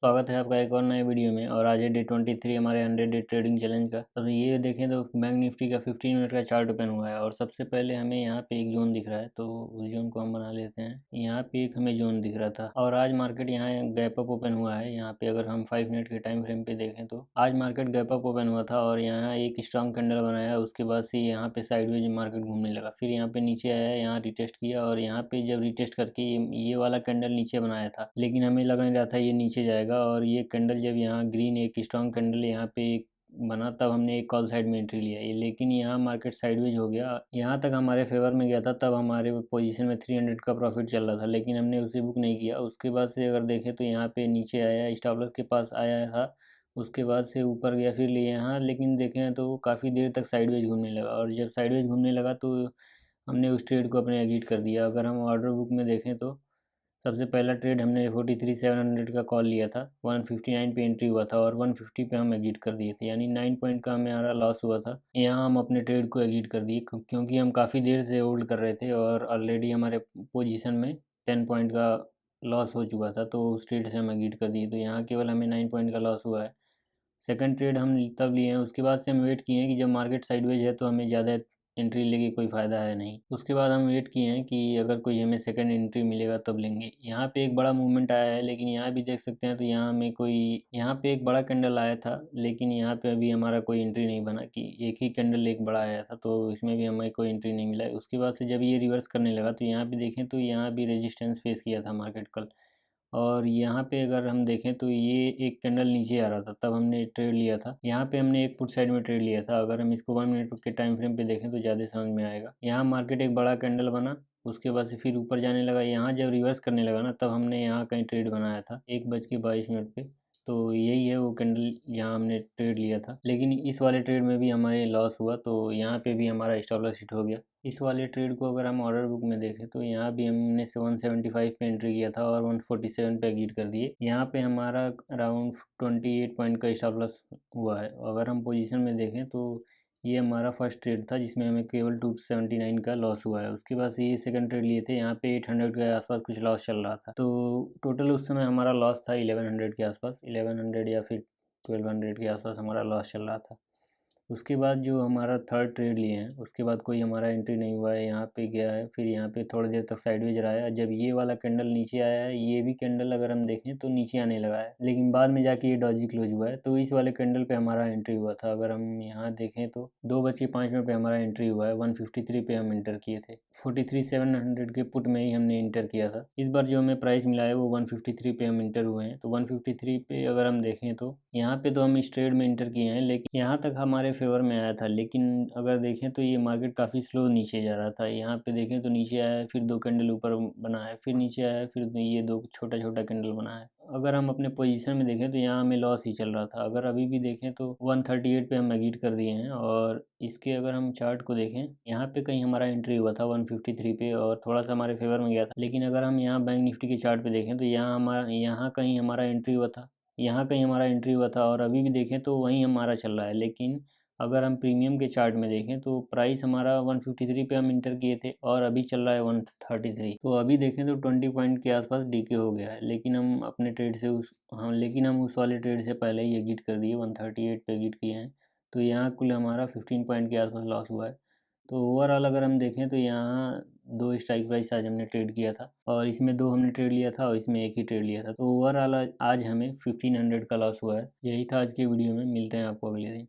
स्वागत है आपका एक और नए वीडियो में। और आज है डे 23 हमारे 100 डे ट्रेडिंग चैलेंज का। तो ये देखें तो बैंक निफ्टी का 15 मिनट का चार्ट ओपन हुआ है और सबसे पहले हमें यहाँ पे एक जोन दिख रहा है, तो उस जोन को हम बना लेते हैं। यहाँ पे एक हमें जोन दिख रहा था और आज मार्केट यहाँ गैप अप ओपन हुआ है। यहाँ पे अगर हम 5 मिनट के टाइम फ्रेम पे देखें तो आज मार्केट गैप अप ओपन हुआ था और यहाँ एक स्ट्रॉन्ग कैंडल बनाया। उसके बाद से यहाँ पे साइडवेज मार्केट घूमने लगा, फिर यहाँ पे नीचे आया, यहाँ रिटेस्ट किया और यहाँ पे जब रिटेस्ट करके ये वाला कैंडल नीचे बनाया था, लेकिन हमें लग नहीं रहा था ये नीचे जाएगा। और ये कैंडल जब यहाँ ग्रीन एक स्ट्रॉन्ग कैंडल यहाँ पे एक बना, तब हमने एक कॉल साइड में एंट्री लिया ये, लेकिन यहाँ मार्केट साइडवेज हो गया। यहाँ तक हमारे फेवर में गया था, तब हमारे पोजीशन में 300 का प्रॉफिट चल रहा था, लेकिन हमने उसे बुक नहीं किया। उसके बाद से अगर देखें तो यहाँ पे नीचे आया, स्टॉप लॉस के पास आया था, उसके बाद से ऊपर गया फिर लिए यहाँ, लेकिन देखें तो काफ़ी देर तक साइडवेज घूमने लगा। और जब साइडवेज घूमने लगा तो हमने उस ट्रेड को अपने एग्जिट कर दिया। अगर हम ऑर्डर बुक में देखें तो सबसे पहला ट्रेड हमने 43,700 का कॉल लिया था, 159 पे एंट्री हुआ था और 150 पे हम एग्जिट कर दिए थे, यानी 9 पॉइंट का हमारा लॉस हुआ था। यहाँ हम अपने ट्रेड को एग्जिट कर दिए क्योंकि हम काफ़ी देर से होल्ड कर रहे थे और ऑलरेडी हमारे पोजीशन में 10 पॉइंट का लॉस हो चुका था, तो उस ट्रेड से हम एग्जिट कर दिए। तो यहाँ केवल हमें 9 पॉइंट का लॉस हुआ है। सेकंड ट्रेड हम तब लिए हैं, उसके बाद से हम वेट किए हैं कि जब मार्केट साइडवेज है तो हमें ज़्यादा एंट्री लेके कोई फ़ायदा है नहीं। उसके बाद हम वेट किए हैं कि अगर कोई हमें सेकंड एंट्री मिलेगा तब लेंगे। यहाँ पे एक बड़ा मूवमेंट आया है, लेकिन यहाँ भी देख सकते हैं तो यहाँ हमें कोई, यहाँ पे एक बड़ा कैंडल आया था, लेकिन यहाँ पे अभी हमारा कोई एंट्री नहीं बना कि एक ही कैंडल एक बड़ा आया था, तो इसमें भी हमें कोई एंट्री नहीं मिला है। उसके बाद से जब ये रिवर्स करने लगा तो यहाँ पे देखें तो यहाँ भी रेजिस्टेंस फेस किया था मार्केट कल। और यहाँ पे अगर हम देखें तो ये एक कैंडल नीचे आ रहा था, तब हमने ट्रेड लिया था। यहाँ पे हमने एक पुट साइड में ट्रेड लिया था। अगर हम इसको 1 मिनट के टाइम फ्रेम पे देखें तो ज़्यादा समझ में आएगा। यहाँ मार्केट एक बड़ा कैंडल बना, उसके बाद से फिर ऊपर जाने लगा। यहाँ जब रिवर्स करने लगा ना, तब हमने यहाँ कहीं ट्रेड बनाया था 1:22 पे। तो यही है वो कैंडल, यहाँ हमने ट्रेड लिया था, लेकिन इस वाले ट्रेड में भी हमारे लॉस हुआ, तो यहाँ पे भी हमारा स्टॉप लॉस हिट हो गया। इस वाले ट्रेड को अगर हम ऑर्डर बुक में देखें तो यहाँ भी हमने 175 पे एंट्री किया था और 147 पे एग्जिट कर दिए। यहाँ पे हमारा अराउंड 28 पॉइंट का स्टॉप लॉस हुआ है। अगर हम पोजीशन में देखें तो ये हमारा फर्स्ट ट्रेड था जिसमें हमें केवल 279 का लॉस हुआ है। उसके बाद से ये सेकंड ट्रेड लिए थे, यहाँ पे 800 के आसपास कुछ लॉस चल रहा था, तो टोटल उस समय हमारा लॉस था 1100 के आसपास, 1100 या फिर 1200 के आसपास हमारा लॉस चल रहा था। उसके बाद जो हमारा थर्ड ट्रेड लिए हैं, उसके बाद कोई हमारा एंट्री नहीं हुआ है। यहाँ पे गया है, फिर यहाँ पे थोड़ी देर तक साइडवेज रहा है। जब ये वाला कैंडल नीचे आया है, ये भी कैंडल अगर हम देखें तो नीचे आने लगा है, लेकिन बाद में जाके ये डॉजी क्लोज हुआ है, तो इस वाले कैंडल पे हमारा एंट्री हुआ था। अगर हम यहाँ देखें तो 2:05 पे हमारा एंट्री हुआ है, 153 पे हम एंटर किए थे। 43,700 के पुट में ही हमने इंटर किया था। इस बार जो हमें प्राइस मिला है वो 153 पे हम इंटर हुए हैं। तो 153 पे अगर हम देखें तो यहाँ पे तो हम इस ट्रेड में इंटर किए हैं, लेकिन यहाँ तक हमारे फेवर में आया था, लेकिन अगर देखें तो ये मार्केट काफ़ी स्लो नीचे जा रहा था। यहाँ पे देखें तो नीचे आया है, फिर 2 कैंडल ऊपर बना है, फिर नीचे आया है, फिर ये 2 छोटा छोटा कैंडल बना है। अगर हम अपने पोजीशन में देखें तो यहाँ हमें लॉस ही चल रहा था। अगर अभी भी देखें तो 138 पे हम एग्जिट कर दिए हैं। और इसके अगर हम चार्ट को देखें, यहाँ पे कहीं हमारा एंट्री हुआ था 153 पे और थोड़ा सा हमारे फेवर में गया था, लेकिन अगर हम यहाँ बैंक निफ्टी के चार्ट पे देखें तो यहाँ कहीं हमारा एंट्री हुआ था, यहाँ कहीं हमारा एंट्री हुआ था और अभी भी देखें तो वहीं हमारा चल रहा है। लेकिन अगर हम प्रीमियम के चार्ट में देखें तो प्राइस हमारा 153 पे हम इंटर किए थे और अभी चल रहा है 133। तो अभी देखें तो 20 पॉइंट के आसपास डीके हो गया है, लेकिन हम अपने ट्रेड से लेकिन हम उस वाले ट्रेड से पहले ही एग्जिट कर दिए, 138 पे एग्जिट किए हैं। तो यहाँ कुल हमारा 15 पॉइंट के आसपास लॉस हुआ है। तो ओवरऑल अगर हम देखें तो यहाँ 2 स्ट्राइक प्राइस आज हमने ट्रेड किया था और इसमें 2 हमने ट्रेड लिया था और इसमें एक ही ट्रेड लिया था। तो ओवरऑल आज हमें 1500 का लॉस हुआ है। यही था आज के वीडियो में, मिलते हैं आपको अगले दिन।